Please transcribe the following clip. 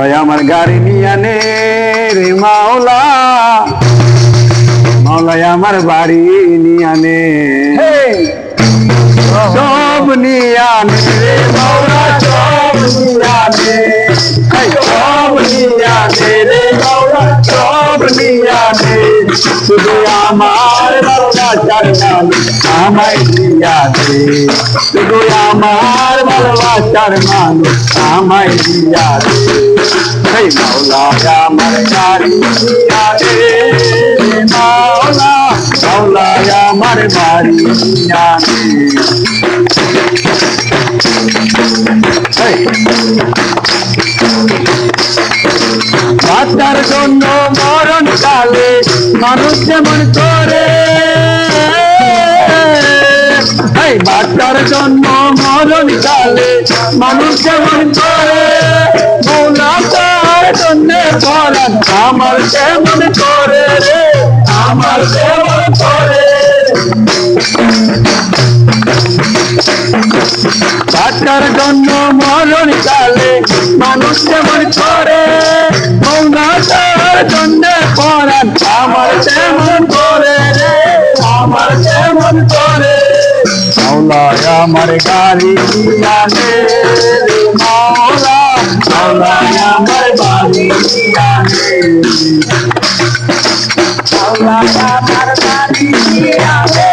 মাওলায় আমার গাড়ি নিয়ে নে রে মাওলা, মাওলায় আমার বাড়ি নিয়ে নে, সব নিয়ে নে রে মাওলা, সব নিয়ে নে, সব নিয়ে নে রে মাওলা, সব নিয়ে নে, শুধু আমার ভালোবাসার মানুষ আমায় দিয়া দে, শুধু আমার ভালোবাসার মানুষ আমায় দিয়া দে, এই মাওলা আমার গাড়ি দিয়া দে, মাওলা মাওলা আমার বাড়ি দিয়া দে। বাচ্চার জন্য মরণ কালে মানুষ যেমন করে, বাচ্চার জন্য মরণ কালে মানুষ যেমন করে, মৌলা তার জন্য পরাণ আমার যেমন করে রে, আমার যেমন করে। বাচ্চার জন্য মরণ কালে মানুষ যেমন করে, মৌলা তার জন্য পরাণ আমার যেমন করে রে, আমার যেমন করে। মাওলা আমার গাড়ি দিয়া নে রে মাওলা, মাওলা আমার বাড়ি দিয়া নে, মাওলা আমার বাড়ি দিয়া নে।